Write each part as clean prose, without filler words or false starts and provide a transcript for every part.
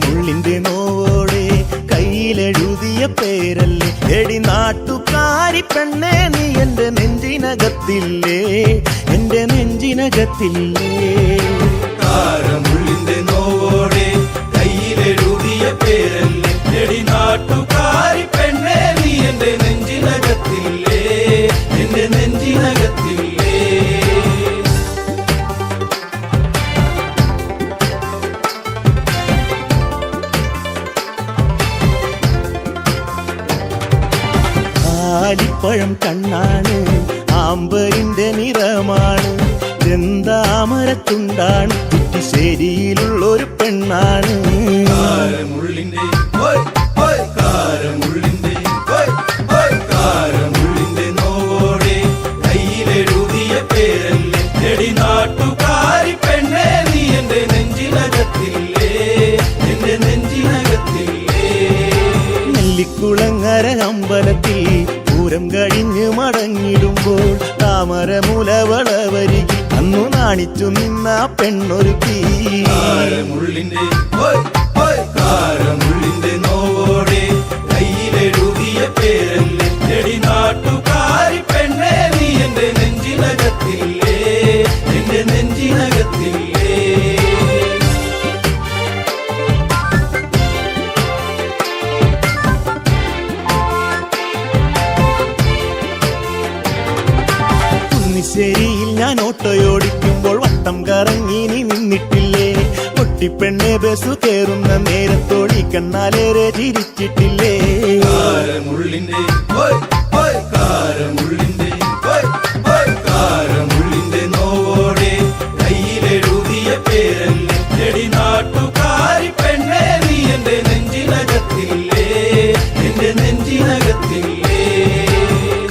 മുള്ളിന്റെ നോവോടെ കയ്യിലെഴുതിയ പേരല്ലേ എടി നാട്ടുകാരി പെണ്ണേ, നീ എന്റെ നെഞ്ചിനകത്തില്ലേ, എന്റെ നെഞ്ചിനകത്തില്ലേ. മുള്ളിന്റെ നോവോടെ കയ്യിലെഴുതിയ പേരല്ലേ എടി നാട്ടുകാരി പെണ്ണേ, നീ എന്റെ നെഞ്ചിനകത്തില്ലേ, എന്റെ നെഞ്ചിനകത്തില്ലേ. ആലിപ്പഴം കണ്ണാണ്, ആമ്പലിന്റെ നിറമാണ്, ചെന്താമരത്തുണ്ടാണ്, ചുറ്റിശ്ശേരിയിലുള്ളൊരു പെണ്ണാണ്. മുള്ളിന്റെ മുള്ളിന്റെ നോവോടെ കയ്യിലെഴുതിയ പേരല്ലേ എടി നാട്ടുകാരി പെണ്ണേ, നീ എന്റെ നെഞ്ചിനകത്തില്ലേ, എന്റെ നെഞ്ചിനകത്തില്ലേ. നെല്ലിക്കുളങ്ങര അമ്പലത്തിൽ പൂരം കഴിഞ്ഞ് മടങ്ങിടുമ്പോൾ താമരമുലവളവരികി അന്നു നാണിച്ചു നിന്ന പെണ്ണൊരുക്കി. മുള്ളിന്റെ നോവോടെ കയ്യിലെഴുതിയ പേരല്ലേ എടി നാട്ടുകാരി പെണ്ണേ, നീ എന്റെ നെഞ്ചിനകത്തില്ലേ, എന്റെ നെഞ്ചിനകത്തില്ലേ. കുന്നിശ്ശേരിയിൽ ഞാൻ ഓട്ടോയോടിക്കുമ്പോൾ വട്ടം കറങ്ങി നീ നിന്നിട്ടില്ലേ, പൊട്ടിപ്പെണ്ണെ ബസ് കയറുന്ന നേരത്തോടി കണ്ണാലേറെ ചിരിച്ചിട്ടില്ലേ. മുള്ളിന്റെ നോവോടെ കയ്യിലെഴുതിയ പേരല്ലേ എടി നാട്ടുകാരി പെണ്ണേ, നീ എന്റെ നെഞ്ചിനകത്തില്ലേ, എന്റെ നെഞ്ചിനകത്തില്ലേ.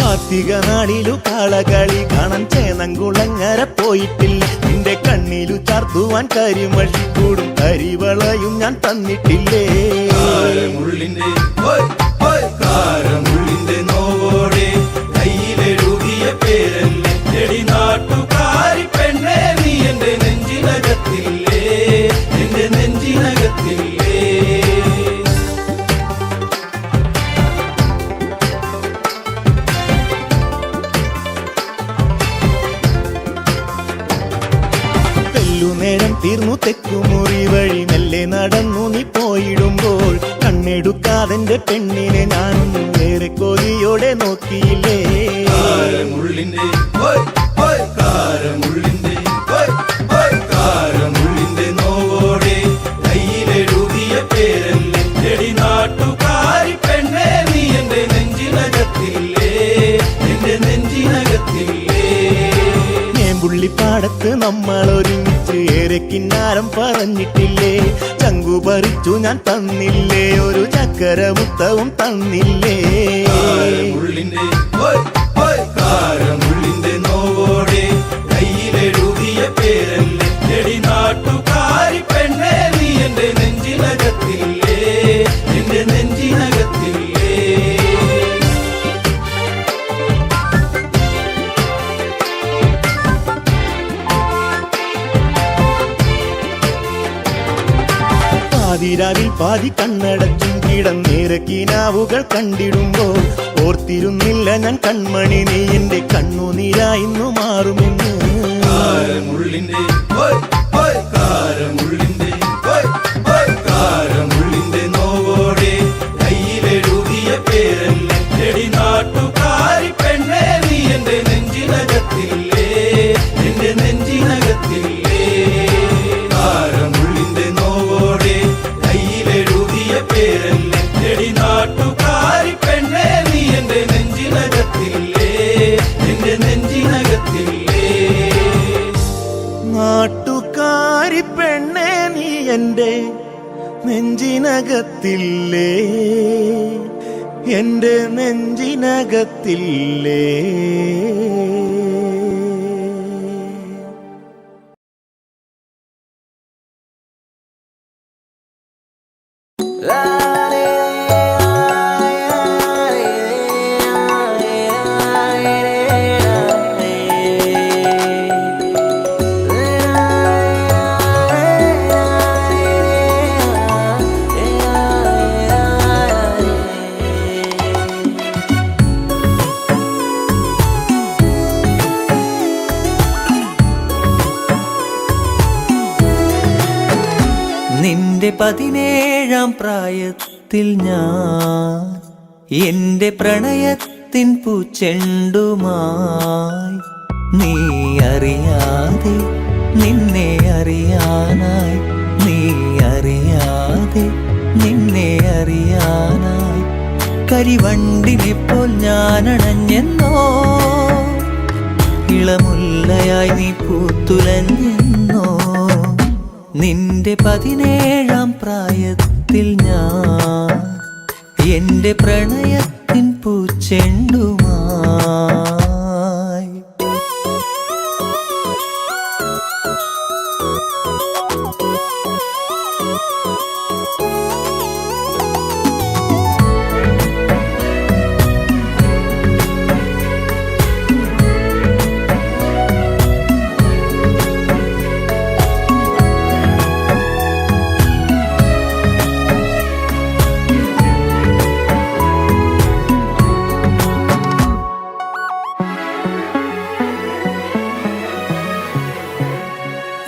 കാർത്തിക നാളിലു കാളകളി കാണാൻ ചേന്നംകുളങ്ങര പോയിട്ടില്ല, നിന്റെ കണ്ണിലു ചാർത്തുവാൻ കരിമഴിക്കൂടും കരിവളയും ഞാൻ തന്നിട്ടില്ലേ. മുള്ളിന്റെ നോവോടെ കയ്യിലെഴുതിയ പേരല്ലേ എടി നാട്ടുകാരി പെണ്ണേ, നീ എന്റെ നെഞ്ചിനകത്തില്ലേ, എന്റെ നെഞ്ചിനകത്തില്ലേ. നേരം തീർന്നു തെക്കുമുറി വഴി മെല്ലെ നടന്നു നീ പോയിടുമ്പോൾ കണ്ണെടുക്കാതെന്റെ പെണ്ണിനെ ഞാനൊന്നും വേറെ കൊതിയോടെ നോക്കിയില്ലേ. മുള്ളിന്റെ നോവോടെ കയ്യിലെഴുതിയ പേരല്ലേ എടി നാട്ടുകാരി പെണ്ണേ, നീ എന്റെ നെഞ്ചിനകത്തില്ലേ, എന്റെ നെഞ്ചിനകത്തില്ലേ. പുള്ളിപ്പാടത്ത് നമ്മൾ ഒരുമിച്ച് ഏറെ കിന്നാരം പറഞ്ഞിട്ടില്ലേ, ചങ്കു പറിച്ചു ഞാൻ തന്നില്ലേ, ഒരു ചക്കര മുത്തവും തന്നില്ലേ. മുള്ളിന്റെ നോവോടെ കയ്യിലെഴുതിയ പേരല്ലേ എടി നാട്ടുകാരി പെണ്ണേ, നീ എന്റെ നെഞ്ചിനകത്തില്ലേ, എന്റെ നെഞ്ചിനകത്തില്ലേ. പാതിരാവിൽ പാതി കണ്ണടച്ചും കിടന്നേറെ കിനാവുകൾ കണ്ടിടുമ്പോൾ ഓർത്തിരുന്നില്ല ഞാൻ കൺമണി, നീ എന്റെ കണ്ണുനീരായിന്നു മാറുമെന്ന്. മുള്ളിന്റെ നോവോടെ കയ്യിലെഴുതിയ പേരല്ലേ എടി നാട്ടുകാരി പെണ്ണേ, നീ എന്റെ നെഞ്ചിനകത്തില്ലേ, എന്റെ നെഞ്ചിനകത്തില്ലേ. മുള്ളിന്റെ നോവോടെ കയ്യിലെഴുതിയ പേരല്ലേ എടി നാട്ടുകാരി പെണ്ണേ, നീ എന്റെ നെഞ്ചിനകത്തില്ലേ, എന്റെ നെഞ്ചിനകത്തില്ലേ. നാട്ടുകാരി പെണ്ണേ, നീ എന്റെ നെഞ്ചിനകത്തില്ലേ, എൻ്റെ നെഞ്ചിനകത്തില്ലേ. നിന്റെ 17-ാം പ്രായത്തിൽ ഞാൻ എന്റെ പ്രണയത്തിൻ പൂച്ചെണ്ടുമായി നീ അറിയാതെ നിന്നെ അറിയാനായി, നീ അറിയാതെ നിന്നെ അറിയാനായി കരിവണ്ടിനെപ്പോൾ ഞാനണഞ്ഞെന്നോ, ഇളമുല്ലയായി നീ പൂത്തുലഞ്ഞെന്നോ. നിന്റെ 17-ാം പ്രായത്തിൽ ഞാൻ എന്റെ പ്രണയത്തിൻ പൂച്ചെണ്ടുമായി.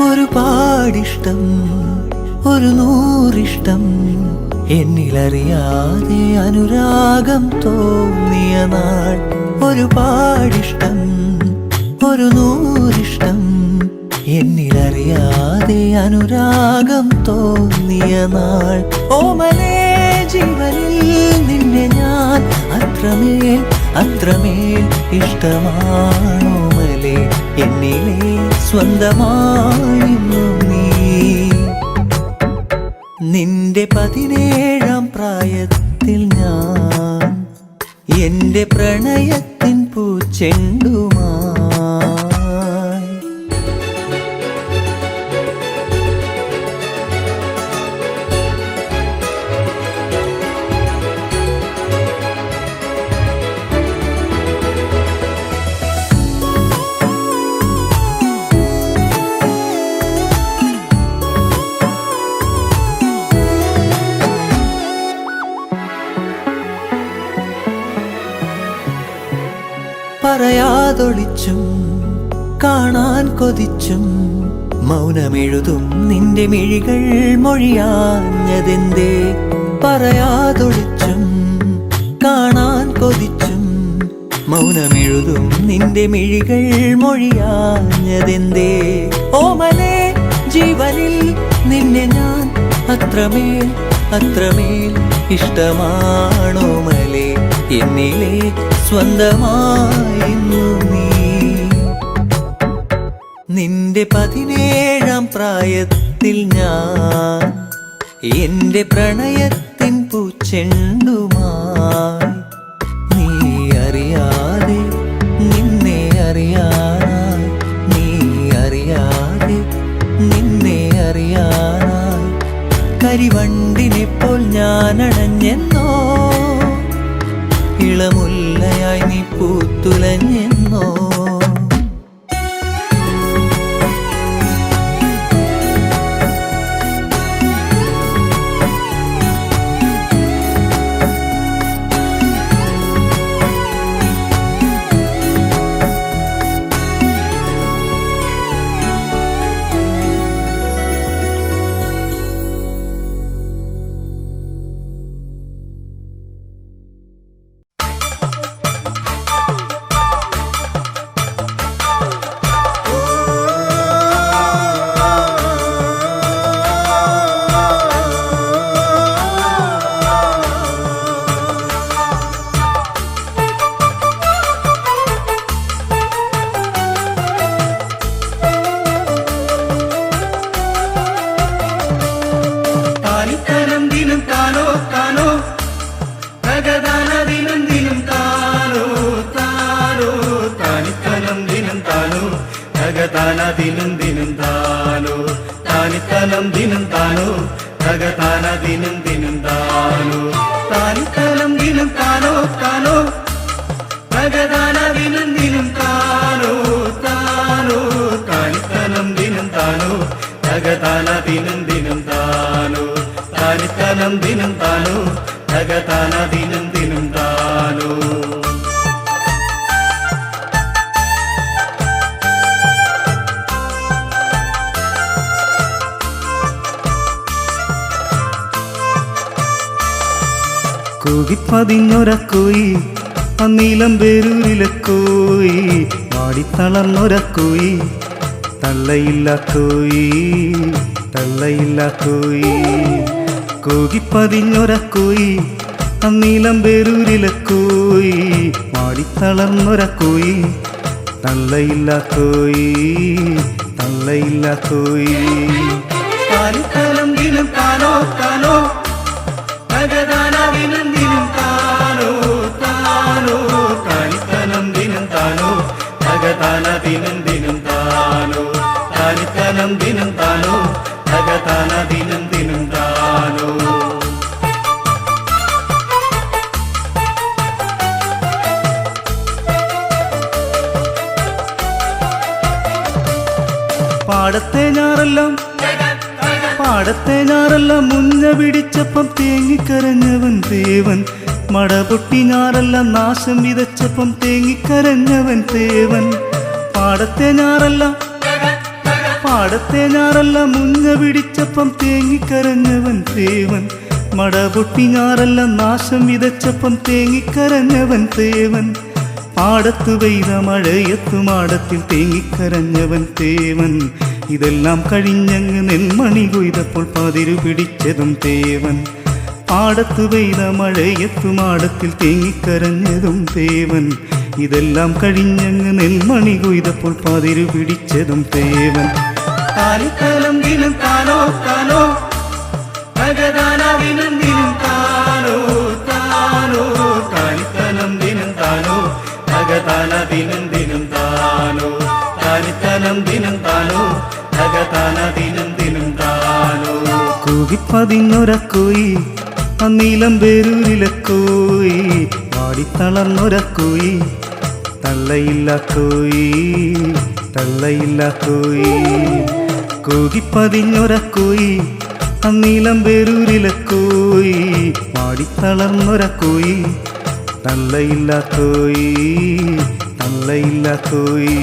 ഒരുപാടിഷ്ടം, ഒരു നൂറിഷ്ടം, എന്നിലറിയാതെ അനുരാഗം തോന്നിയ നാൾ. ഒരുപാടിഷ്ടം, ഒരു നൂറിഷ്ടം, എന്നിലറിയാതെ അനുരാഗം തോന്നിയ നാൾ. ഓമലേ ജീവനിൽ നിന്നെ ഞാൻ അത്രമേൽ അത്രമേൽ ഇഷ്ടമാണോമലേ, എന്നിലെ സ്വന്തമായിരുന്നു നീ. നിന്റെ 17-ാം പ്രായത്തിൽ ഞാൻ എന്റെ പ്രണയത്തിൻ പൂച്ചെണ്ടുമായി. പറയാതൊളിച്ചും കാണാൻ കൊതിച്ചും മൗനമെഴുതും നിന്റെ മിഴികൾ മൊഴിയാഞ്ഞതെന്തേ. പറയാതൊളിച്ചും കാണാൻ കൊതിച്ചും മൗനമെഴുതും നിന്റെ മിഴികൾ മൊഴിയാഞ്ഞതെന്തേ. ഓമലേ ജീവനിൽ നിന്നെ ഞാൻ അത്രമേൽ അത്രമേൽ ഇഷ്ടമാണോമലേ, എന്നിലെ സ്വന്തമായിരുന്നു നീ. നിന്റെ 17-ാം പ്രായത്തിൽ ഞാൻ എന്റെ പ്രണയത്തിൻ പൂച്ചെണ്ടുമായി. നീ അറിയാതെ നിന്നെ അറിയാനായി, നീ അറിയാതെ നിന്നെ അറിയാനായി കരിവണ്ടിനെപ്പോൾ ഞാനണഞ്ഞെന്നോ, ഇളമുല്ലയായി നീ പൂത്തുലഞ്ഞെന്നോ. തകതാനദിനും ദിനും താനോ താനിത്തനം ദിനും താനോ തകതാനദിനും ദിനും താനോ താനിത്തനം ദിനും താനോ താനോ തകതാനദിനും ദിനും താനോ താനോ താനിത്തനം ദിനും താനോ തകതാനദിനും ദിനും താനോ താനിത്തനം ദിനും താനോ തകതാനദിനും ദിനും താനോ കൂകിപ്പതിഞ്ഞൊരക്കോയി അന്നീലം പേരൂരിലെ കോയി വാടിത്തളർന്നൊരക്കോയി തള്ളയില്ല കോയി തള്ളയില്ല കോയി കൂകിപ്പതിഞ്ഞൊരക്കോയി അന്നീലം പേരൂരിലെ കോയി വാടിത്തളർന്നൊരക്കോയി തള്ളയില്ല കോയി തള്ളയില്ല കോയി താനിത്തനം ദിനം താനോ താനോ തകതാനദിനും ദിനും താനോ താനോ താനിത്തനം ദിനം താനോ തകതാനദിനും ദിനും താനോ താനിത്തനം ദിനം താനോ തകതാനദിനും ദിനും താനോ പാടത്തെ ഞാറെല്ലാം മുഞ്ഞ പിടിച്ചപ്പം തേങ്ങിക്കരഞ്ഞവൻ ദേവൻ മടപൊട്ടി ഞാറെല്ലാം നാശം വിതച്ചപ്പം തേങ്ങിക്കരഞ്ഞവൻ ദേവൻ പാടത്തെ ഞാറെല്ലാം മുഞ്ഞ പിടിച്ചപ്പം തേങ്ങിക്കരഞ്ഞവൻ ദേവൻ മടപൊട്ടി ഞാറെല്ലാം നാശം വിതച്ചപ്പം തേങ്ങിക്കരഞ്ഞവൻ ദേവൻ പാടത്തു പെയ്ത മഴയത്തു മാടത്തിൽ തേങ്ങിക്കരഞ്ഞവൻ തേവൻ ഇതെല്ലാം കഴിഞ്ഞങ്ങ് നെന്മണി കൊയ്തപ്പോൾ പതിരു പിടിച്ചതും തേവൻ പാടത്തു പെയ്ത മഴയത്തു മാടത്തിൽ തേങ്ങിക്കരഞ്ഞതും തേവൻ ഇതെല്ലാം കഴിഞ്ഞങ്ങ് നെന്മണി കൊയ്തപ്പോൾ പതിരു പിടിച്ചതും തേവൻ താനിത്തനം ദിനം താനോ താനോ തകതാനദിനും ദിനും താനോ താനോ താനിത്തനം ദിനം താനോ തകതാനദിനും ദിനും താനോ താനിത്തനം ദിനം താനോ തകതാനദിനും ദിനും താനോ കൂകിപ്പതിഞ്ഞൊരക്കോയി അന്നീലം പേരൂരിലെ കോയി വാടിത്തളർന്നൊരക്കോയി തള്ളയില്ല കോയി തള്ളയില്ല കോയി കൂകിപ്പതിഞ്ഞൊരക്കോയി അന്നീലം പേരൂരിലെ കോയി വാടിത്തളർന്നൊരക്കോയി തള്ളയില്ല കോയി തള്ളയില്ല കോയി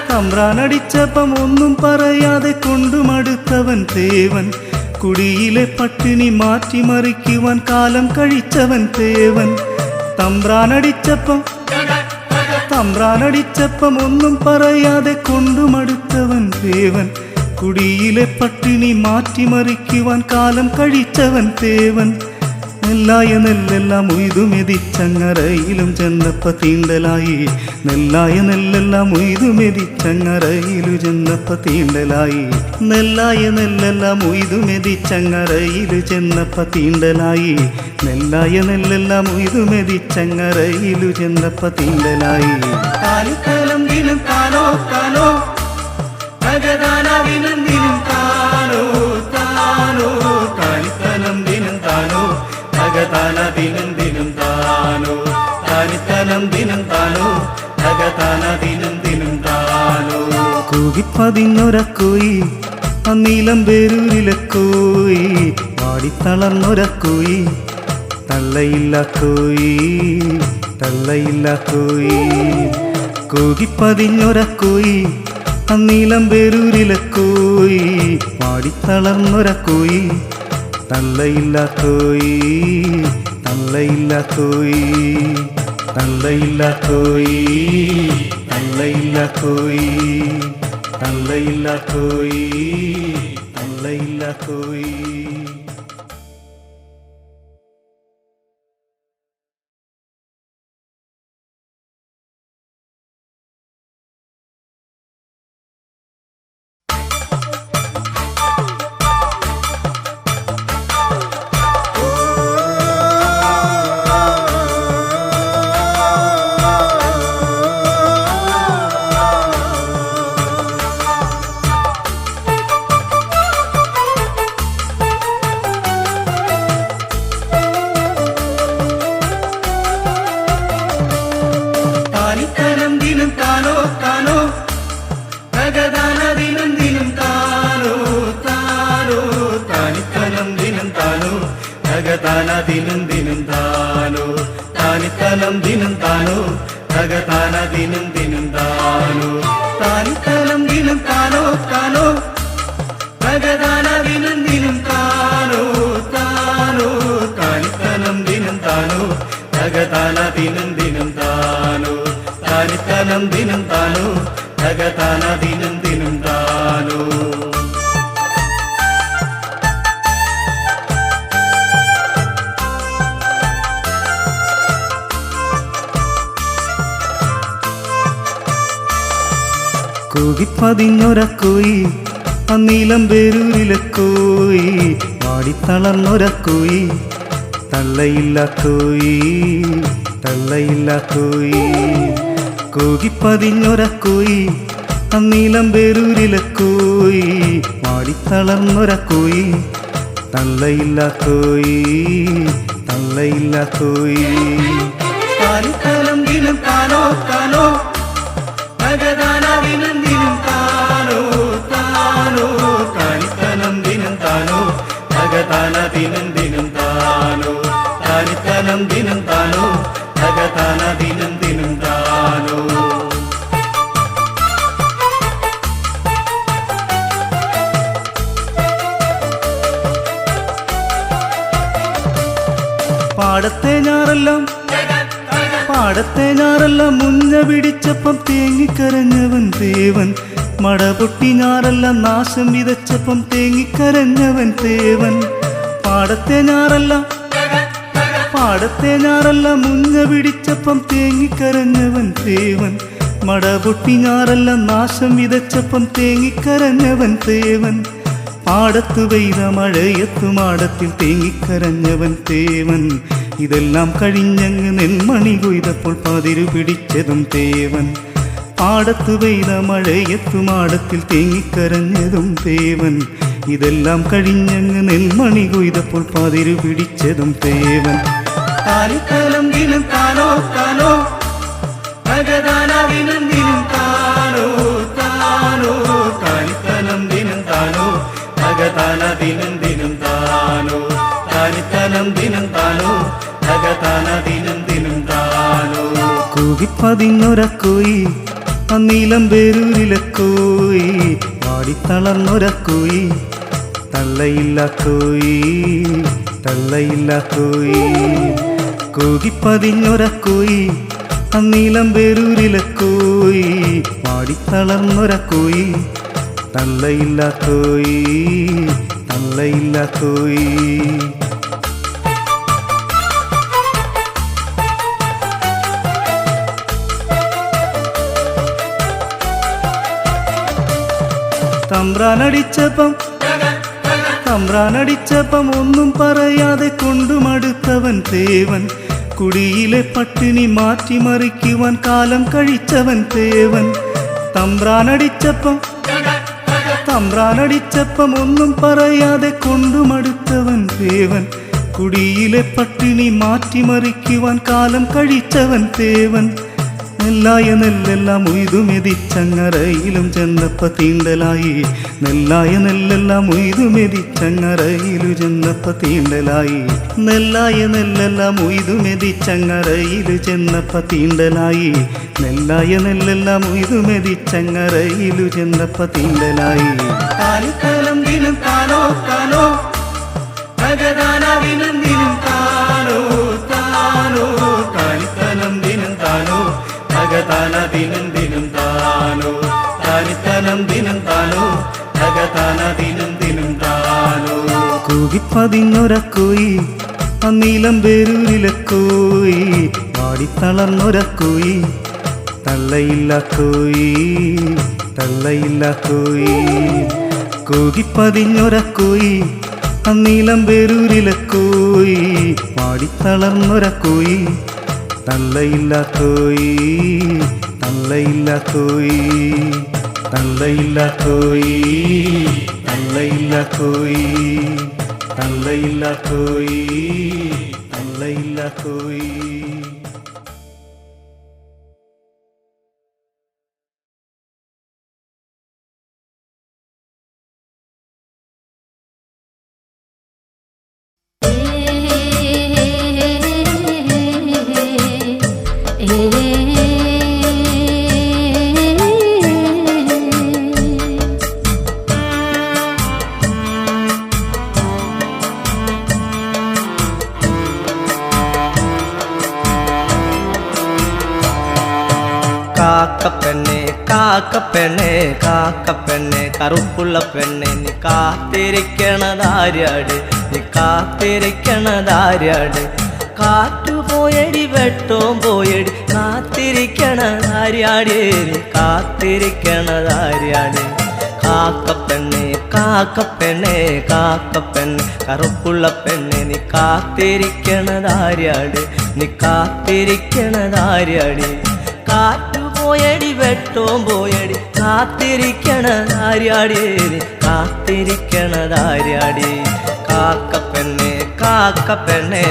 തമ്പ്രാനടിച്ചപ്പം ഒന്നും പറയാതെ കൊണ്ടുമടുത്തവൻ തേവൻ കുടിയിലെ പട്ടിണി മാറ്റിമറിക്കുവാൻ കാലം കഴിച്ചവൻ തേവൻ തമ്പ്രാനടിച്ചപ്പം ഒന്നും പറയാതെ കൊണ്ടുമടുത്തവൻ തേവൻ കുടിയിലെ പട്ടിണി മാറ്റിമറിക്കുവാൻ കാലം കഴിച്ചവൻ തേവൻ നെല്ലായ നെല്ലെല്ലാം ഉയ്തുമെതിച്ചങ്ങറയിലും ചെന്നപ്പ തീണ്ടലായി നെല്ലായ നെല്ലെല്ലാം ഉയ്തുമെതിച്ചങ്ങറയിലു ചെന്നപ്പ തീണ്ടലായി നെല്ലായ നെല്ലെല്ലാം ഉയ്തുമെതിച്ചങ്ങറയിലു ചെന്നപ്പ തീണ്ടലായി നെല്ലായ നെല്ലെല്ലാം ഉയ്തുമെതിച്ചങ്ങറയിലു ചെന്നപ്പ തീണ്ടലായി താനിത്തനം ദിനം താനോ താനോ തകതാനദിനും ദിനും താനോ താനോ താനിത്തനം ദിനം താനോ തകതാനദിനും ദിനും താനോ താനിത്തനം ദിനം താനോ തകതാനദിനും ദിനും താനോ കൂകിപ്പതിഞ്ഞൊരക്കോയി അന്നീലം പേരൂരിലെ കോയി വാടിത്തളർന്നൊരക്കോയി തള്ളയില്ല കോയി തള്ളയില്ല കോയി കൂകിപ്പതിഞ്ഞൊരക്കോയി അന്നീലം പേരൂരിലെ കോയി വാടിത്തളർന്നൊരക്കോയി തള്ളയില്ല കോയി തള്ളയില്ല കോയി തള്ളയില്ല കോയി തള്ളയില്ല കോയി തള്ളയില്ല കോയി തള്ളയില്ല കോയി തകതാന ദിനം ദിനം താനോ താനിത്തനം ദിനം താനോ തകതാന ദിനം ദിനം താനോ താനിത്തനം ദിനം താനോ താനോ തകതാന ദിനം ദിനം താനോ താനോ താനിത്തനം ദിനം താനോ തകതാന ദിനം ദിനം താനോ താനിത്തനം ദിനം താനോ തകതാന ദിനം ദിനം താനോ കൂകിപ്പതിഞ്ഞൊരക്കോയി അന്നീലം പേരൂരിലെ കോയി വാടിത്തളർന്നൊരക്കോയി തള്ളയില്ല കോയി തള്ളയില്ല കോയി കൂകിപ്പതിഞ്ഞൊരക്കോയി അന്നീലം പേരൂരിലെ കോയി വാടിത്തളർന്നൊരക്കോയി തള്ളയില്ല കോയി തള്ളയില്ല കോയി താനിത്തനം ദിനം താനോ താനോ തകതാന ദിനം ദിനം താനോ താനോ താനിത്തനം ദിനം താനോ തകതാന ദിനം ദിനം താനോ താനിത്തനം ദിനം താനോ തകതാന ദിനം ദിനം താനോ പാടത്തെ ഞാറെല്ലാം മുഞ്ഞ പിടിച്ചപ്പം തേങ്ങിക്കരഞ്ഞവൻ ദേവൻ മടപൊട്ടി ഞാറെല്ലാം നാശം വിതച്ചപ്പം തേങ്ങിക്കരഞ്ഞവൻ ദേവൻ പാടത്തെ ഞാറെല്ലാം മുഞ്ഞ പിടിച്ചപ്പം തേങ്ങിക്കരഞ്ഞവൻ ദേവൻ മടപൊട്ടി ഞാറെല്ലാം നാശം വിതച്ചപ്പം തേങ്ങിക്കരഞ്ഞവൻ ദേവൻ പാടത്തു പെയ്ത മഴയത്തു മാടത്തിൽ തേങ്ങിക്കരഞ്ഞവൻ തേവൻ ഇതെല്ലാം കഴിഞ്ഞങ്ങ് നെന്മണി കൊയ്തപ്പോൾ പതിരു പിടിച്ചതും തേവൻ പാടത്തു പെയ്ത മഴയത്തു മാടത്തിൽ തേങ്ങിക്കരഞ്ഞതും തേവൻ ഇതെല്ലാം കഴിഞ്ഞങ്ങ് നെന്മണി കൊയ്തപ്പോൾ പതിരു പിടിച്ചതും തേവൻ താനിത്തനം ദിനം താനോ താനോ തകതാന ദിനം ദിനം താനോ താനോ താനിത്തനം ദിനം താനോ തകതാന ദിനം ദിനം താനോ താനിത്തനം ദിനം താനോ തകതാന ദിനം ദിനം താനോ കൂകിപ്പതിഞ്ഞൊരക്കോയി അന്നീലം പേരൂരിലെ കോയി വാടിത്തളർന്നൊരക്കോയി തള്ളയില്ല കോയി തള്ളയില്ല കോയി കൂകിപ്പതിഞ്ഞൊരക്കോയി അന്നീലം പേരൂരിലെ കോയി വാടിത്തളർന്നൊരക്കോയി തള്ളയില്ല കോയി തള്ളയില്ല കോയി തമ്പ്രാനടിച്ചപ്പം ഒന്നും പറയാതെ കൊണ്ടുമടുത്തവൻ തേവൻ കുടിയിലെ പട്ടിണി മാറ്റിമറിക്കുവാൻ കാലം കഴിച്ചവൻ തേവൻ തമ്പ്രാനടിച്ചപ്പം ഒന്നും പറയാതെ കൊണ്ടുമടുത്തവൻ തേവൻ കുടിയിലെ പട്ടിണി മാറ്റിമറിക്കുവാൻ കാലം കഴിച്ചവൻ തേവൻ നെല്ലായ നെല്ലെല്ലാം ഉയ്തുമെതിച്ചങ്ങറയിലും ചെന്നപ്പ തീണ്ടലായി നെല്ലായ നെല്ലെല്ലാം ഉയ്തുമെതിച്ചങ്ങറയിലു ചെന്നപ്പ തീണ്ടലായി നെല്ലായ നെല്ലെല്ലാം ഉയ്തുമെതിച്ചങ്ങറയിലു ചെന്നപ്പ തീണ്ടലായി നെല്ലായ നെല്ലെല്ലാം ഉയ്തുമെതിച്ചങ്ങറയിലു ചെന്നപ്പ തീണ്ടലായി താനിത്തനം ദിനം താനോ താനോ തകതാന ദിനം ദിനം താനോ താനോ താനിത്തനം ദിനം താനോ തകതാന ദിനം ദിനം താനോ താനിത്തനം ദിനം താനോ തകതാന ദിനം ദിനം താനോ കൂകിപ്പതിഞ്ഞൊരക്കോയി അന്നീലം പേരൂരിലെ കോയി വാടിത്തളർന്നൊരക്കോയി തള്ളയില്ല കോയി തള്ളയില്ല കോയി കൂകിപ്പതിഞ്ഞൊരക്കോയി അന്നീലം പേരൂരിലെ കോയി വാടിത്തളർന്നൊരക്കോയി തള്ളയില്ല കോയി തള്ളയില്ല കോയി തള്ളയില്ല കോയി തള്ളയില്ല കോയി തള്ളയില്ല കോയി തള്ളയില്ല കോയി കാക്കപ്പെണ്ണെ കാക്കപ്പെണ്ണെ കാക്കപ്പെണ്ണെ കറുപ്പുള്ള പെണ്ണെ നീ കാത്തിരിക്കണതാര്യാട് നീ കാത്തിരിക്കണതാര്യാട് കാറ്റുപോയടി വെട്ടവും പോയടി കാത്തിരിക്കണതാര്യാട് നീ കാത്തിരിക്കണതാര്യാട് കാക്കപ്പെണ്ണെ കാക്കപ്പെണ്ണെ കാക്കപ്പെണ്ണെ കറുപ്പുള്ള പെണ്ണെ നീ കാത്തിരിക്കണതാര്യാട് നീ കാത്തിരിക്കണതാര്യാട് കാറ്റുപോയടി വെട്ടവും പോയടി കാത്തിരിക്കണതാര്യാട് നീ കാത്തിരിക്കണതാര്യാട് കാക്കപ്പെണ്ണെ കാക്കപ്പെണ്ണെ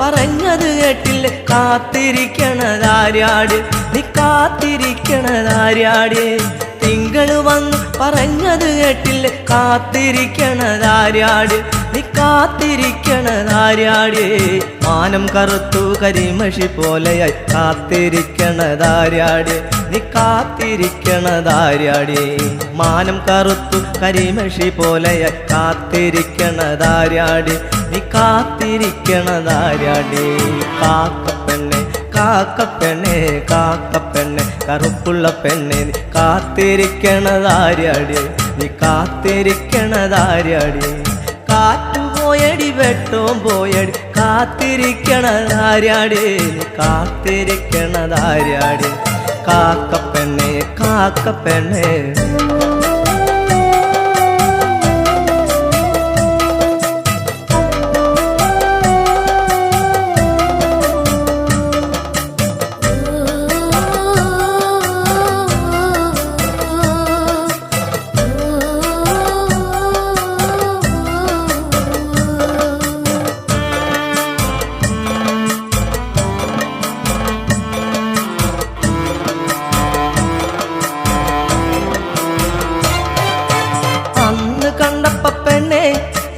പറഞ്ഞത് കേട്ടില്ല കാത്തിരിക്കണതാര്യാട് നീ കാത്തിരിക്കണതാര്യാട് തിങ്കള് വന്ന് പറഞ്ഞത് കേട്ടില്ല കാത്തിരിക്കണതാര്യാട് നീ കാത്തിരിക്കണതാര്യാട് മാനം കറുത്തു കരിമഷി പോലെയായി കാത്തിരിക്കണതാര്യാട് നീ കാത്തിരിക്കണതാര്യാട് മാനം കറുത്തു കരിമഷി പോലെയായി കാത്തിരിക്കണതാര്യാട് നീ കാത്തിരിക്കണതാര്യാട് കാക്കപ്പെണ്ണെ കാക്കപ്പെണ്ണെ കാക്കപ്പെണ്ണെ കറുപ്പുള്ള പെണ്ണെ നീ കാത്തിരിക്കണതാര്യാട് നീ കാത്തിരിക്കണതാര്യാട് കാറ്റുപോയടി വെട്ടവും പോയടി കാത്തിരിക്കണതാര്യാട് നീ കാത്തിരിക്കണതാര്യാട് കാക്കപ്പെണ്ണെ കാക്കപ്പെണ്ണെ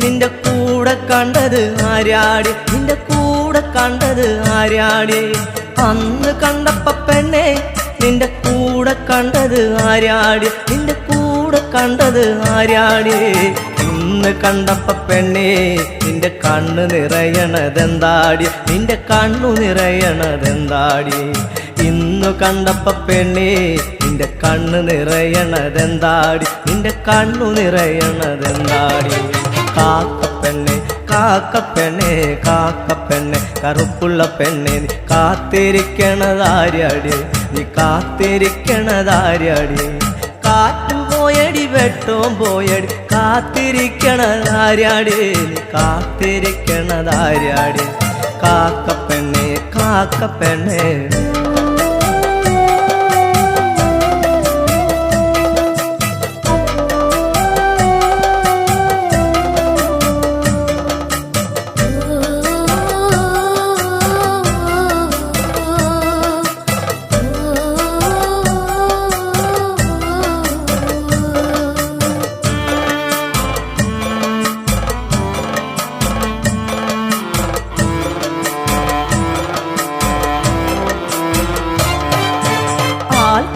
നിന്റെ കൂടെ കണ്ടത് ആര്യാട് നിന്റെ കൂടെ കണ്ടത് ആര്യാട് അന്ന് കണ്ടപ്പ പെണ്ണെ നിന്റെ കൂടെ കണ്ടത് ആര്യാട് നിന്റെ കൂടെ കണ്ടത് ആര്യാട് ഇന്ന് കണ്ടപ്പ പെണ്ണെ നിന്റെ കണ്ണ് നിറയണതെന്താടി നിന്റെ കണ്ണു നിറയണതെന്താടി ഇന്നു കണ്ടപ്പ പെണ്ണെ നിന്റെ കണ്ണ് നിറയണതെന്താടി നിന്റെ കണ്ണു നിറയണതെന്താടി കാക്കപ്പെണ്ണെ കാക്കപ്പെണ്ണെ കാക്കപ്പെണ്ണെ കറുപ്പുള്ള പെണ്ണെ നീ കാത്തിരിക്കണതാര്യാട് നീ കാത്തിരിക്കണതാര്യാട് കാറ്റുപോയടി വെട്ടവും പോയടി കാത്തിരിക്കണതാര്യാട് നീ കാത്തിരിക്കണതാര്യാട് കാക്കപ്പെണ്ണെ കാക്കപ്പെണ്ണെ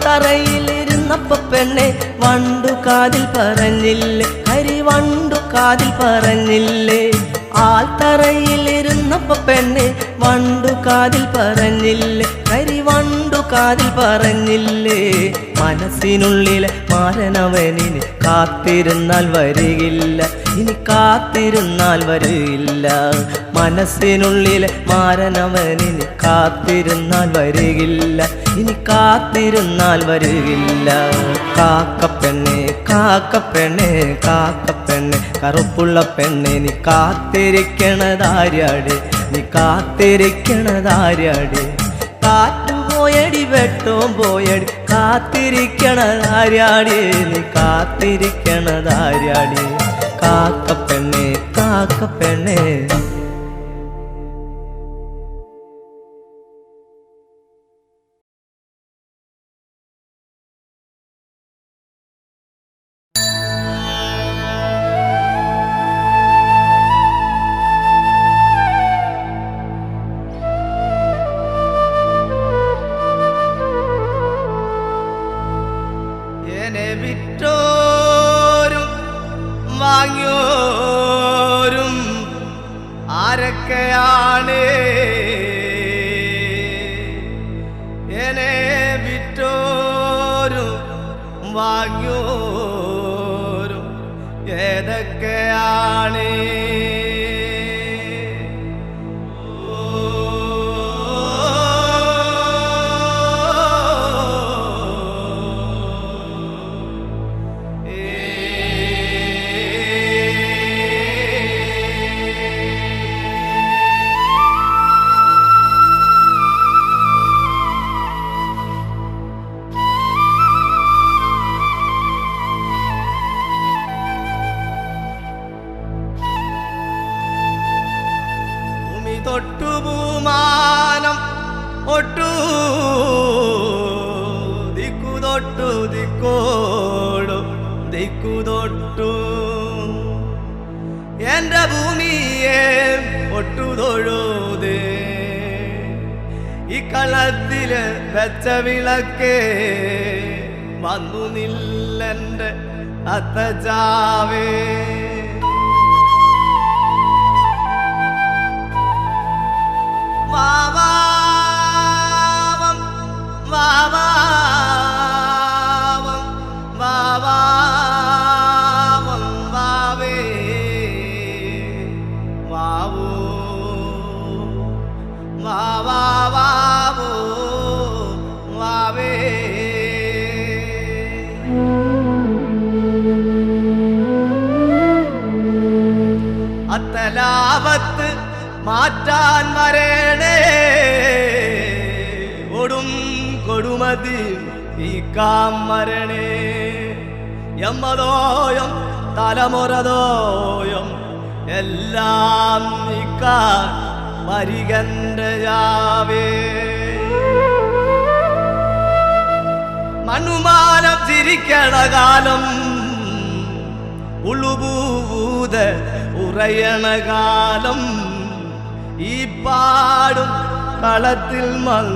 തറയിലിരുന്നപ്പ പെണ്ണെ വണ്ടു കാതിൽ പറഞ്ഞില്ലേ കരിവണ്ടു കാതിൽ പറഞ്ഞില്ലേ ആൽത്തറയിലിരുന്നപ്പ പെണ്ണെ വണ്ടു കാതിൽ പറഞ്ഞില്ലേ കരിവണ്ടു കാതിൽ പറഞ്ഞില്ലേ മനസ്സിനുള്ളിലെ മാരനവനിന് കാത്തിരുന്നാൽ വരികില്ല ഇനി കാത്തിരുന്നാൽ വരില്ല മനസ്സിനുള്ളിലെ മാരനവനിന് കാത്തിരുന്നാൽ വരികില്ല ഇനി കാത്തിരുന്നാൽ വരികില്ല കാക്കപ്പെണ്ണെ കാക്കപ്പെണ്ണെ കാക്കപ്പെണ്ണെ കറുപ്പുള്ള പെണ്ണെ നീ കാത്തിരിക്കണതാര്യാട് നീ കാത്തിരിക്കണതാര്യാട് കാറ്റുപോയടി വെട്ടവും പോയടി കാത്തിരിക്കണതാര്യാട് നീ കാത്തിരിക്കണതാര്യാട് കാക്കപ്പെണ്ണെ കാക്കപ്പെണ്ണെ വാങ്ങിയോരും ഏതൊക്കെയാണ് തൊട്ടുപൂമാനം ഒട്ടു ദിക്കുതൊട്ടു ദിക്കോടും ദിക്കുതൊട്ടു എൻ്റെ ഭൂമിയെ ഒട്ടുതൊഴുതേ ഈ കളത്തില് വെച്ച വിളക്കേ വന്നു നില്ലെൻ്റെ അത്തജാവേ വാവാവം വാവാവം വാവാവം വാവേ വാവോ വാവാവോ വാവേ അത്തലാപത്ത് മാറ്റാൻ വരേണേ ഒടും കൊടുമതി ഈ കാമരണേ എമ്മതോയം തലമുറതോയം എല്ലാം നീക്കാൻ വരികണ്ടയാവേ മണ്ണുമാനം ചിരിക്കണ കാലം ഉളുപൂത ഉറയണ കാലം ഈ പാടും കളത്തിൽ മൽ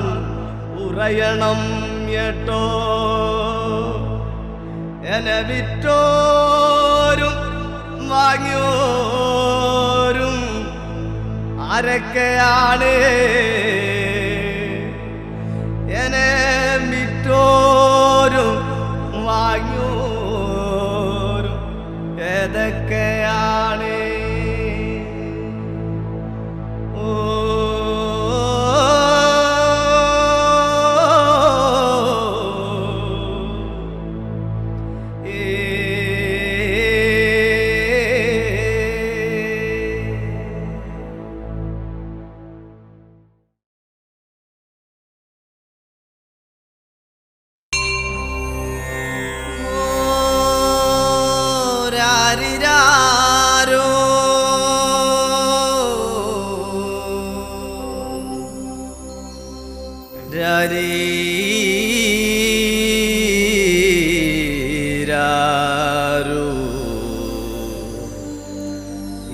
ഉറയണം കേട്ടോ എന്നെ വിറ്റോരും വാങ്ങിയോരും ആരൊക്കെയാണ് എന്നെ വിറ്റോരും വാങ്ങിയോരും ഏതൊക്കെയാണ്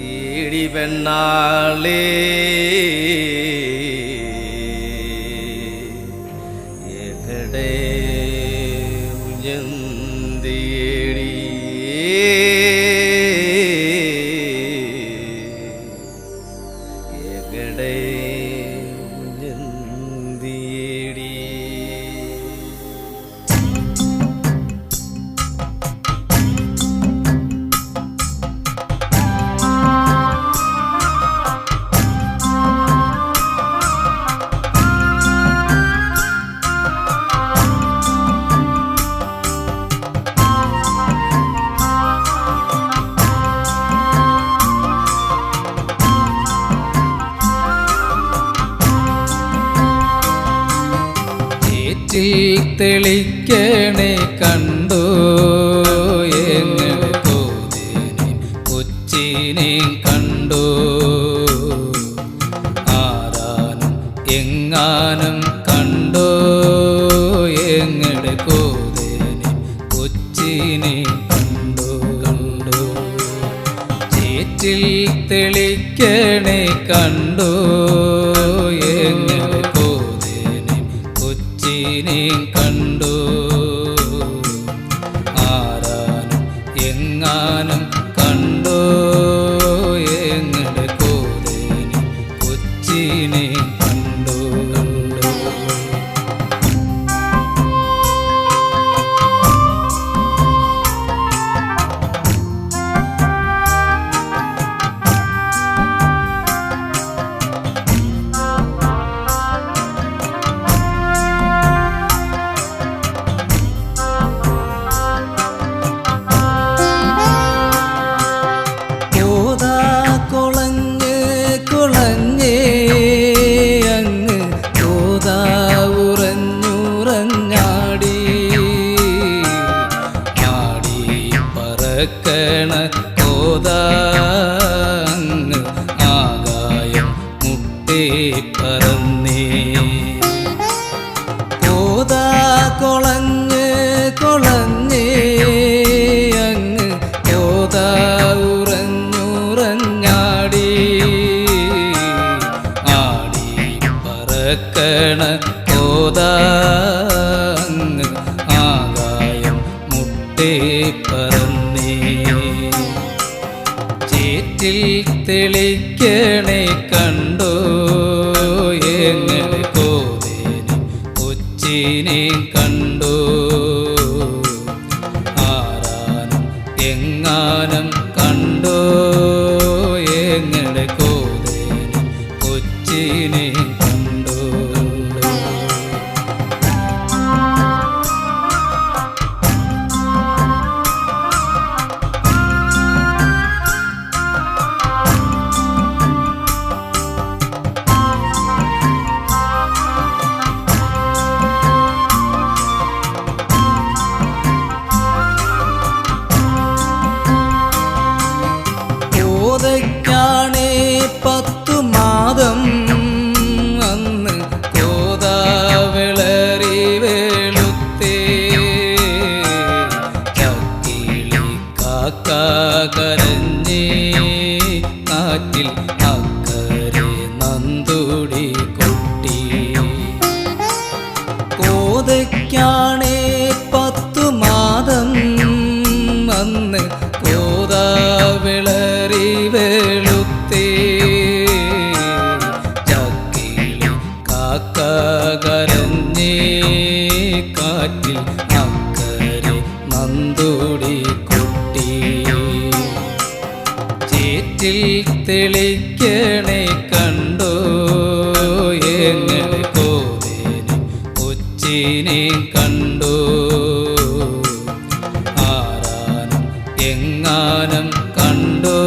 ഈടി പെണ്ണാളേ എകടെ ഉയർത്തിയേടി എകടെ ഉയർത്തിയേടി തെളിക്കണേ കണ്ടോ എങ്ങനെ പോതേനെ കൊച്ചിനെ കണ്ടോ ആരാനും എങ്ങാനും കണ്ടോ എങ്ങനെ കോതേനെ കൊച്ചിനെ കണ്ടോ കണ്ടോ ചേറ്റിൽ തെളിക്കണേ കണ്ടോ എങ്ങനെ കോതേനെ കൊച്ചിനെ കണ്ടോ ആരാനും എങ്ങാനും കണ്ടോ എങ്ങനെ കോതേനെ കൊച്ചിനെ കണ്ടോ കണ്ടോ പറക്കണ കോതാങ്ങ് ആകായം മുട്ടേ പറന്നേ കോതാ കൊളഞ്ഞ് കൊളഞ്ഞേ അങ്ങ് കോതാ ഉറഞ്ഞുറഞ്ഞാടി ആടി പറക്കണ കോതാങ്ങ് ആകായം മുട്ടേ പറന്നേ ചേറ്റിൽ തെളിക്കണേ കണ്ടോ എങ്ങനെ കോതേനെ കൊച്ചിനെ കണ്ടോ ആരാനും എങ്ങാനും കണ്ടോ എങ്ങനെ കോതേനെ കൊച്ചിനെ കണ്ടോ കോതയ്ക്കാണേ 10 മാതം അന്ന് കോതാ വിളറി വെളുത്തേ ചക്കിളി കാക്ക കരഞ്ഞേ കാറ്റിൽ അക്കരെ നന്തുടി കൊട്ടി കോതയ്ക്കാണേ 10 മാതം അന്ന് കോതാ വിളറി വെളുത്തേ ചക്കിളി കാക്ക കരഞ്ഞേ കാറ്റിൽ അക്കരെ നന്തുടി കൊട്ടി ചേറ്റിൽ തെളിക്കണേ കണ്ടോ എങ്ങനെ കോതേനെ കൊച്ചിനെ കണ്ടോ ആരാനും എങ്ങാനും കണ്ടോ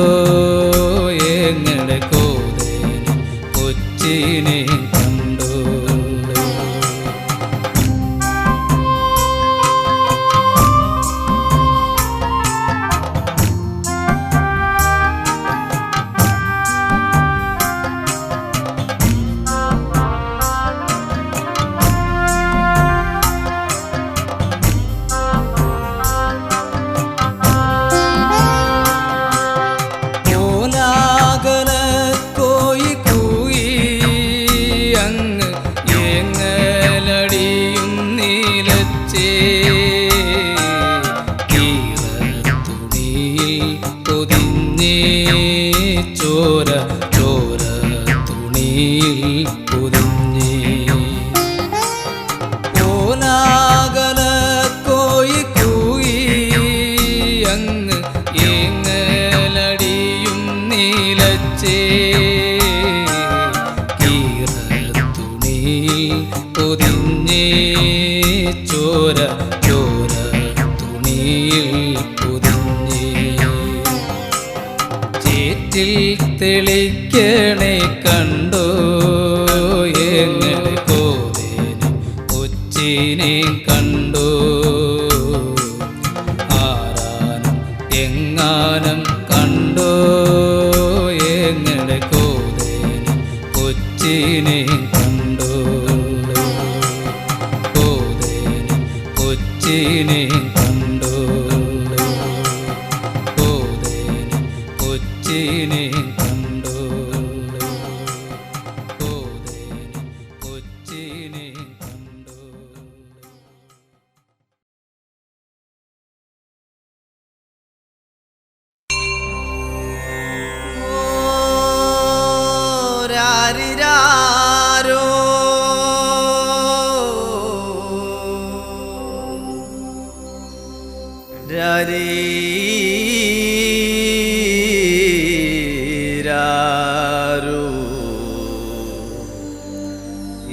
എങ്ങനെ കോതേനെ കൊച്ചിനെ കണ്ടോ കോലാകല കോയി കൂയി അങ്ങ് ഏങ്ങലടിയും നീലച്ചേ തുണിയിൽ പൊതിഞ്ഞേ ചോര ചോര തുണിയിൽ പൊതിഞ്ഞേ കോലാകല കോയി കൂയി അങ്ങ് ഏങ്ങലടിയും നീലച്ചേ തുണിയിൽ പൊതിഞ്ഞേ ചോര ചോര തുണിയിൽ പൊതിഞ്ഞേ ചേറ്റിൽ തെളിക്കണേ കണ്ടോ എങ്ങനെ കോതേനെ കൊച്ചിനെ കണ്ടോ ആരാനും എങ്ങാനും കണ്ടോ എങ്ങനെ കോതേനെ കൊച്ചിനെ കണ്ടോ കോതേനെ കൊച്ചിനെ കണ്ടോ കോതേനെ കൊച്ചിനെ കണ്ടോ കോതേനെ കൊച്ചിനെ കണ്ടോ രാരിരാരോ രാരീരാരോ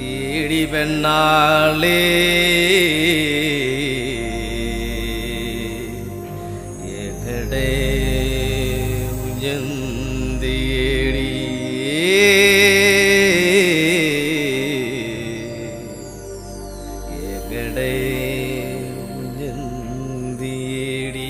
ഈടി പെണ്ണാളേ എവിടെ ഉയർന്നേടി എവിടെ ഉയർന്നേടി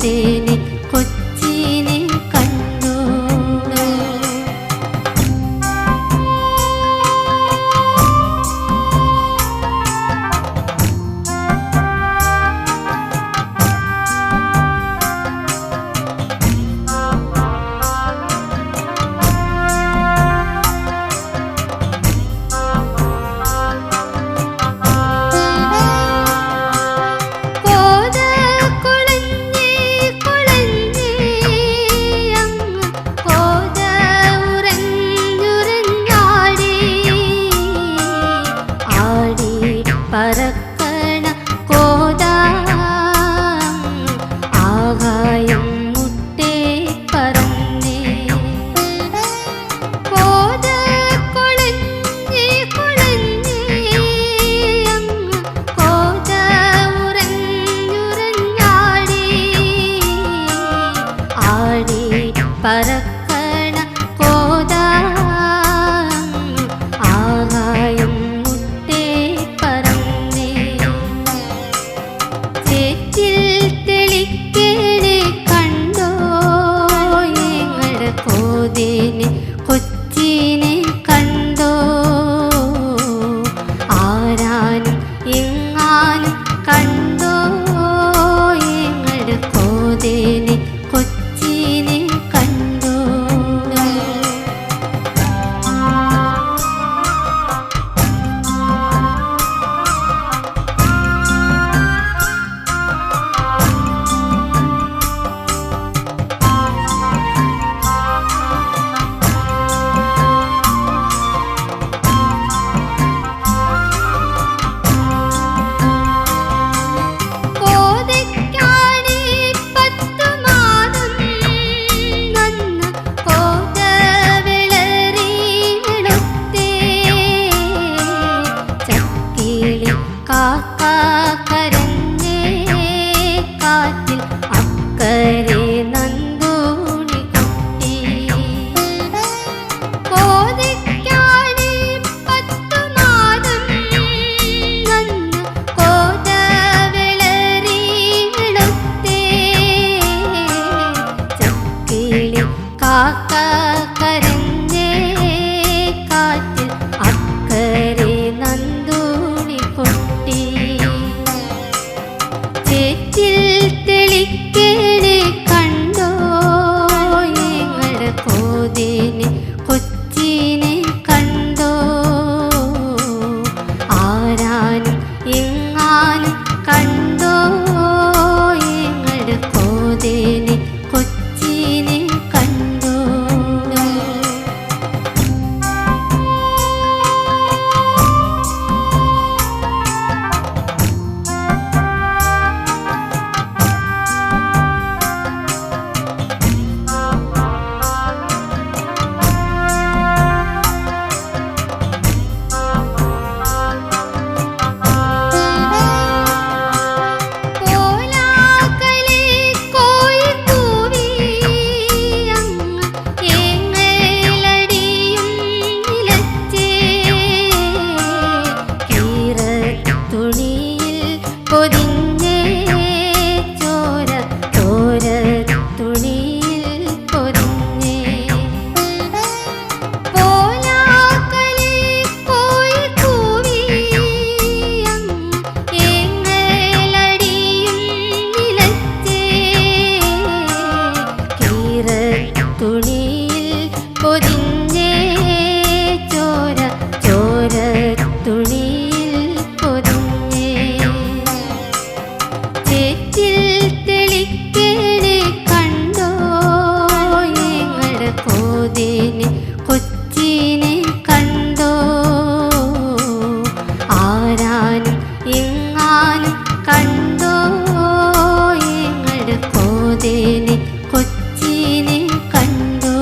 കോതേനെ കൊച്ചിനെ കണ്ടു. പറക്കണ കോത ആകായം മുട്ടേ പറന്നേ. കോത കുളഞ്ഞേ കുളഞ്ഞേ അങ്ങ് കോത ഉറഞ്ഞുറഞ്ഞാടി ആടി പറക്കണ കോത ആകായം കോതേനെ കൊച്ചിനെ കണ്ടോ. ആരാനും എങ്ങാനും കണ്ടോ ഞങ്ങളുടെ കോതേനെ കൊച്ചിനെ കണ്ടോ. കാക്ക കരഞ്ഞേ കാറ്റിൽ അക്കരെ നന്ദൂണി കുട്ടി. കോതയ്ക്കാണി 10 മാസം നന്ന് കോത വിളറി വെളുത്തേ. ചക്കിളി കാക്ക കരഞ്ഞേ കാറ്റിൽ അക്കരെ നന്ദൂണി കുട്ടി. ചേറ്റിൽ തെളിക്കേണെ കണ്ടോ ഞങ്ങളുടെ കോതേനെ കൊച്ചിനെ കണ്ടോ. ആരാനും എങ്ങാനും കണ്ടോ ഞങ്ങളുടെ കോതേനെ കൊച്ചിനെ കണ്ടോ. പൊതിഞ്ഞേ ചോര ചോര തുണിയിൽ പൊതിഞ്ഞേ. പോലാക്കലേ പോയി കൂവി എങ്ങലടിയും നിലച്ചേ. കീറ തുണിയിൽ പൊതിഞ്ഞേ ചോര ചോര തുണിയിൽ പൊതിഞ്ഞേ. ചേറ്റിൽ തെളിക്കേണെ കണ്ടോ ഞങ്ങളുടെ കോതേനെ കൊച്ചിനെ കണ്ടോ. ആരാനും എങ്ങാനും കണ്ടോ ഞങ്ങളുടെ കോതേനെ കൊച്ചിനെ കണ്ടോ.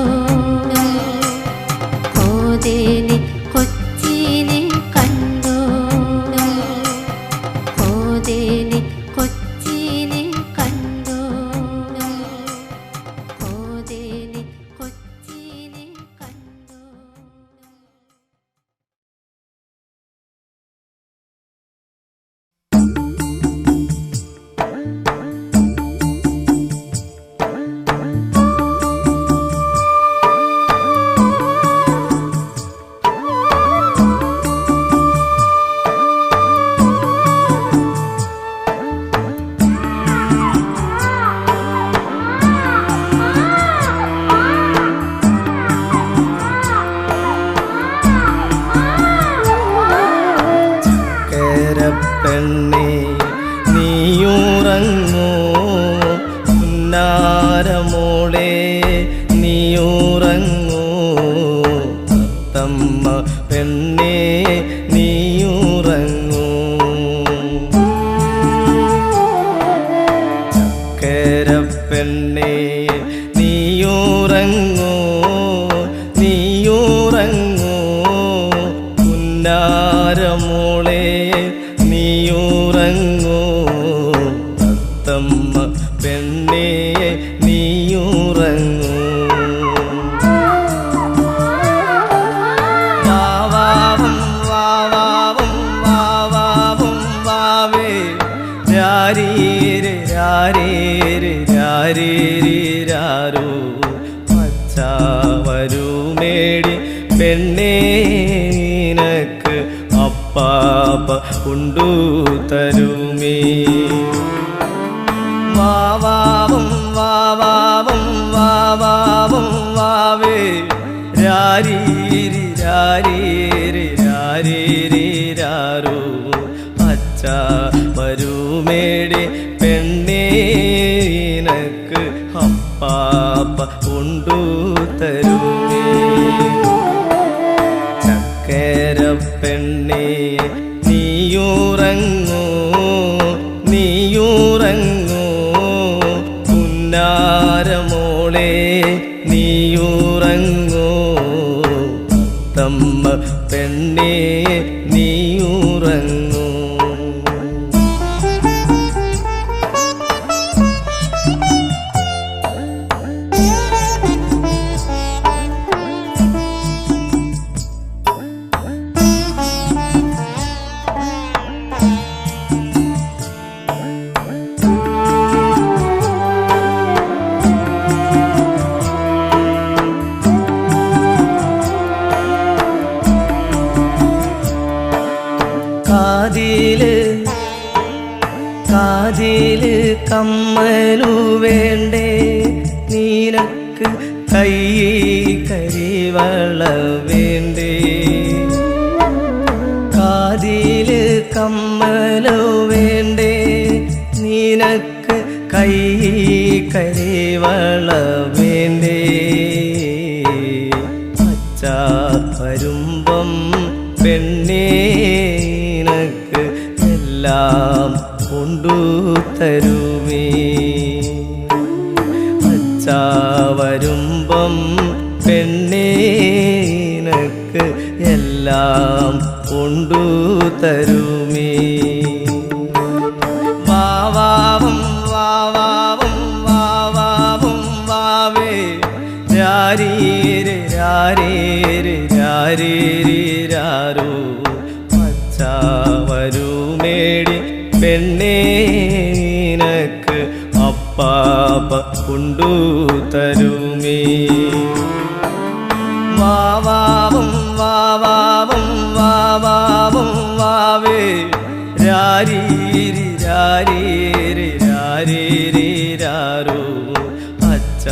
പുന്നാരമോളെ നീയുറങ്ങൂ തത്തമ്മ പെണ്ണേ നീയുറങ്ങൂ ചക്കര പെണ്ണേ നീയുറങ്ങൂ നീയുറങ്ങൂ പുന്നാരമോളെ നീയുറങ്ങൂ തത്തമ്മ പെണ്ണേ നീയുറങ്ങൂ വാവാവും വാവാവും വാവാവും വാവേ രാരീരെ രാരീരെ രാരീരി രാരോ പച്ച വരുമേടി പെണ്ണേ നിനക്ക് അപ്പാപ്പ കൊണ്ടു തരുമേ വാവാവും വാവാവും വാവാവും വാവേ രാരീരി രാരീരി രാരീരി രാരോ പച്ച വരുമേടി പെണ്ണേ നിനക്ക് അപ്പാപ്പ കൊണ്ടു തരുമേ ചക്കര പെണ്ണേ നീയുറങ്ങൂ നീയുറങ്ങൂ പുന്നാരമോളെ നീയുറങ്ങൂ തമ്മ പെണ്ണേ നീയുറങ്ങൂ കാതില് കമ്മലു വേണ്ടേ നിനക്ക് കൈ കരിവള വേണ്ടേ കാതില് കമ്മലു വേണ്ടേ നിനക്ക് കൈ കരിവള വേണ്ടേ പച്ച വരുമ്പം പെണ്ണേ നിനക്ക് എല്ലാം കൊണ്ടു തരുമേ പച്ച വരുമ്പം പെണ്ണേ നിനക്ക് എല്ലാം കൊണ്ടു തരുമേ വാവാവും വാവാവും വാവാവും വാവേ രാരീരെ രാരീരെ രാരീരി രാരോ പച്ച വരുമേടി പെണ്ണേ നിനക്ക് അപ്പാപ്പ കൊണ്ടു തരുമേ വാവാവും വാവാവും വാവാവും വാവേ രാരീരി രാരീരി രാരീരി രാരോ പച്ച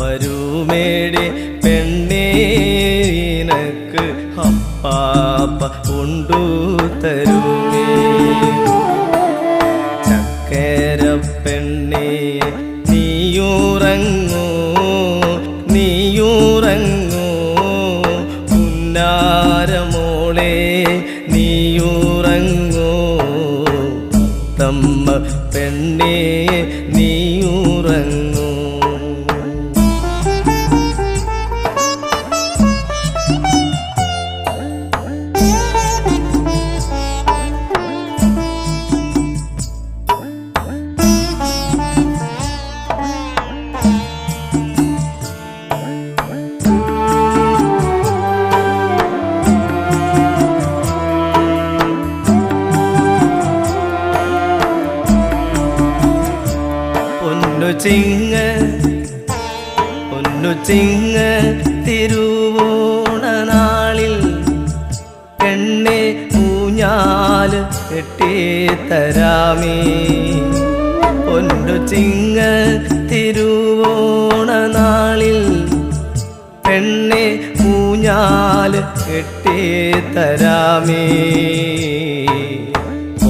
വരുമേടി പെണ്ണേ നിനക്ക് അപ്പാപ്പ കൊണ്ടു തരുമേ ചക്കര പെണ്ണേ നീയുറങ്ങൂ നീയുറങ്ങൂ പുന്നാരമോളെ നീയുറങ്ങൂ തമ്മ പെണ്ണേ നീയുറങ്ങൂ ചിങ്ങ തിരുവോണ നാളിൽ പെണ്ണെ ഊഞ്ഞാല് കെട്ടിത്തരാമേ പൊന്നു ചിങ്ങ തിരുവോണ നാളിൽ പെണ്ണെ ഊഞ്ഞാല് കെട്ടിത്തരാമേ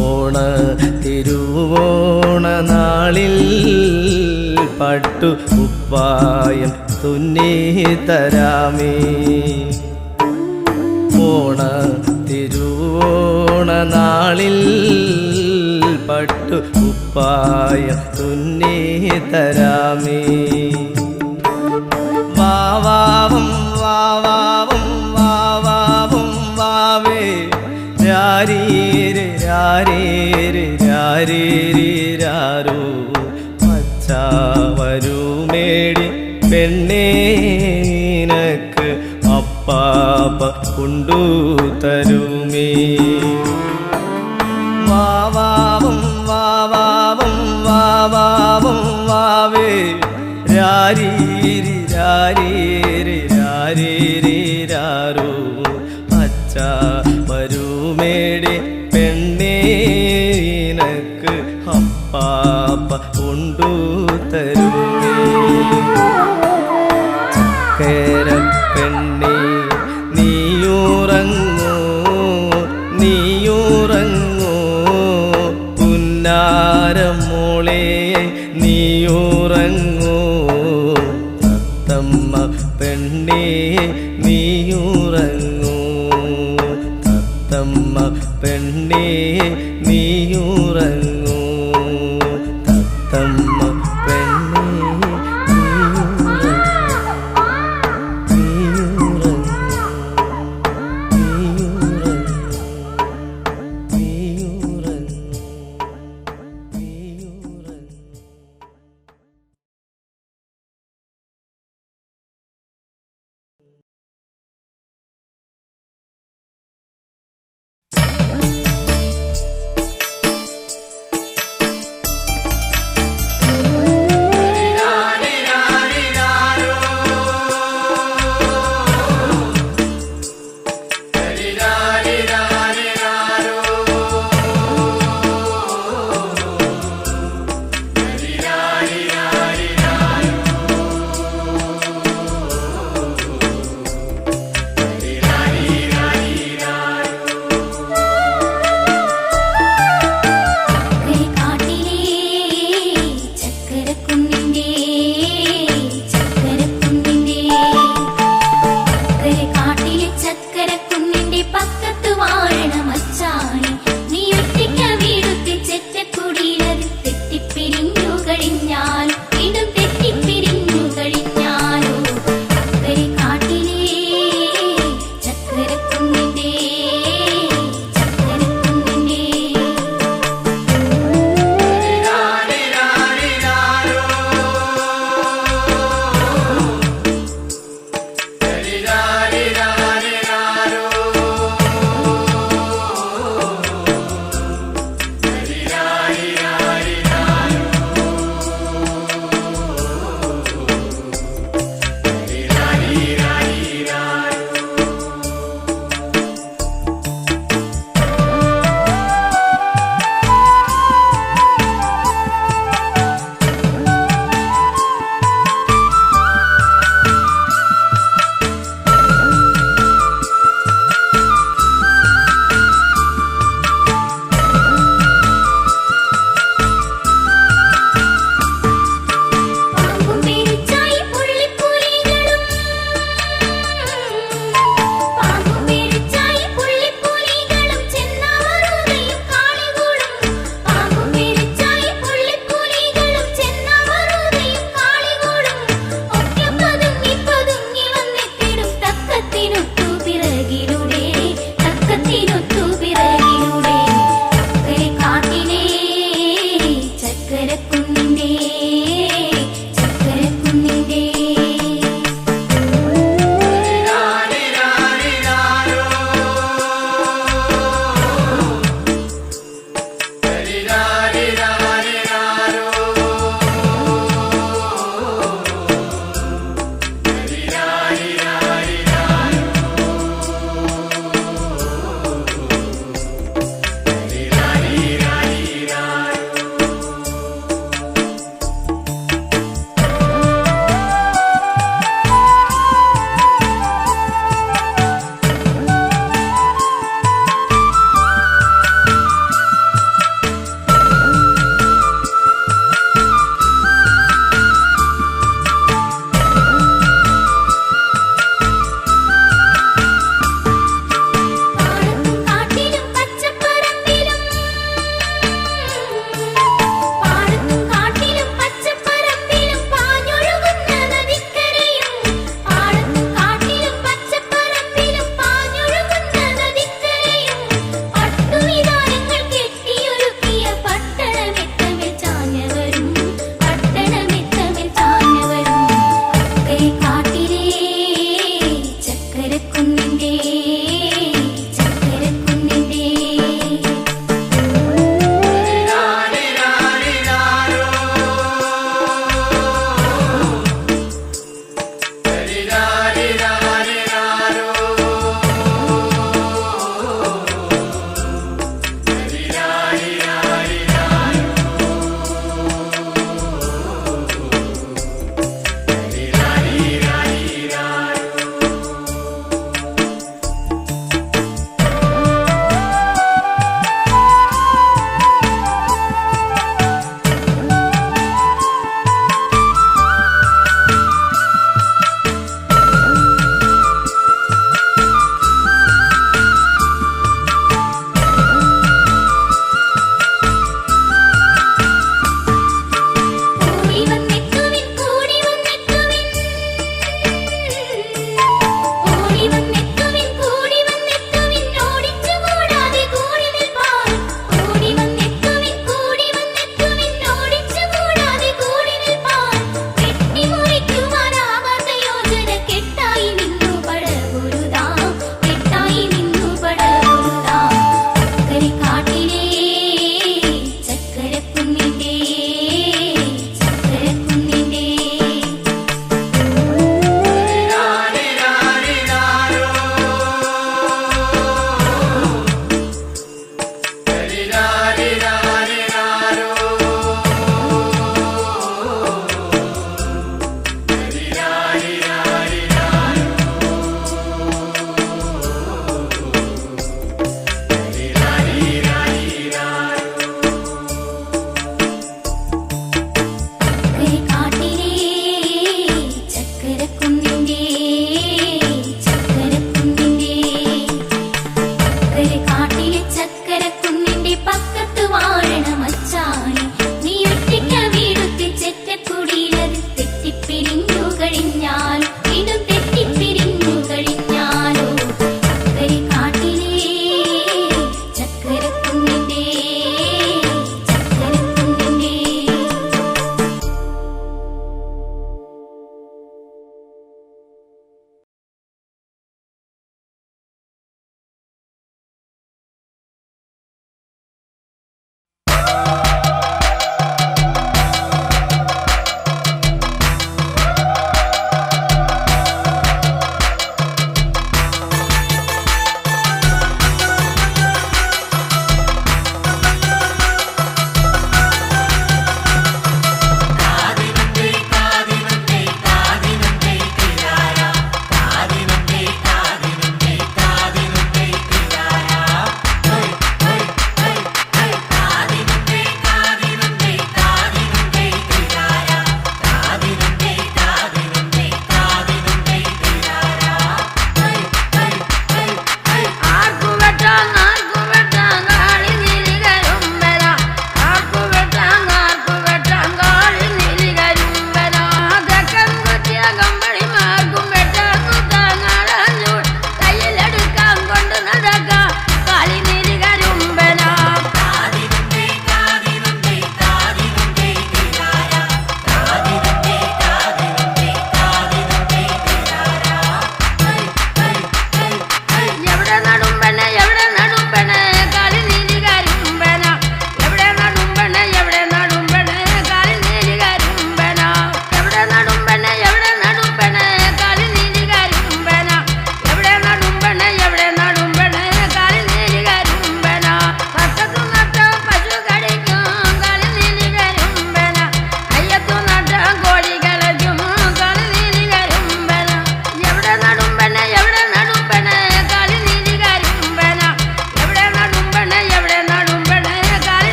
ഓണ തിരുവോണ നാളിൽ പട്ടു കുപ്പായം തുന്നി തരാമേ. ഓണ തിരുവോണ നാളിൽ പട്ടു കുപ്പായം തുന്നി തരാമേ. വാവാവും വാവാവും വാവാവും വാവേ രാരീരെ രാരീരെ രാരീരാരോ മച്ചാവരുമേടി പെണ്ണേനക്ക് അപ്പാപ്പ കൊണ്ടു തരുമേ. വാവാവും വാവാവും വാവാവും വാവേ രാരീരി രാരീരി രാരീരാരോ അച്ഛ വരുമേടി പെണ്ണേനക്ക് അപ്പാപ്പ കൊണ്ടു തരുമേ. ചക്കര പെണ്ണേ നീയുറങ്ങൂ നീയുറങ്ങൂ പുന്നാരമോളെ നീയുറങ്ങൂ. തത്തമ്മ പെണ്ണേ നീയുറങ്ങൂ തത്തമ്മ പെണ്ണേ നീയുറങ്ങൂ തത്തമ്മ പെണ്ണേ നീയുറങ്ങൂ നീയുറങ്ങൂ നീയുറങ്ങൂ നീയുറങ്ങൂ.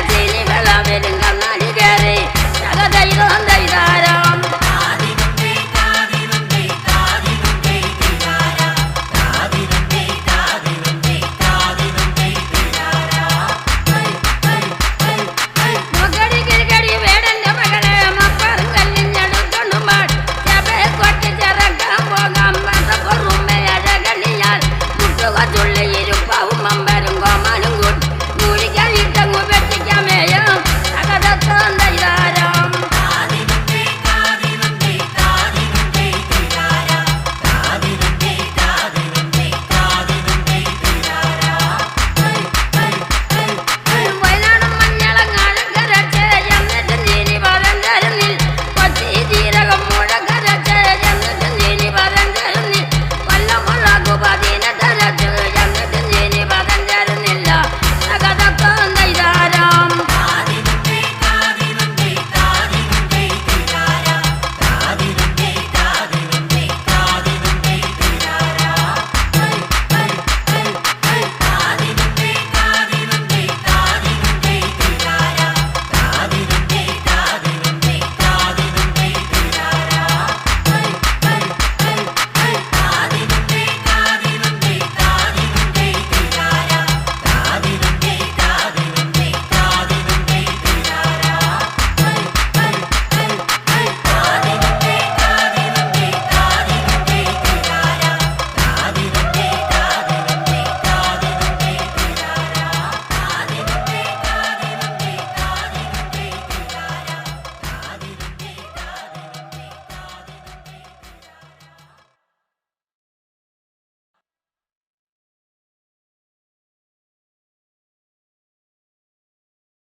സീനി വെള്ളം വരും കണ്ണാടി കയറി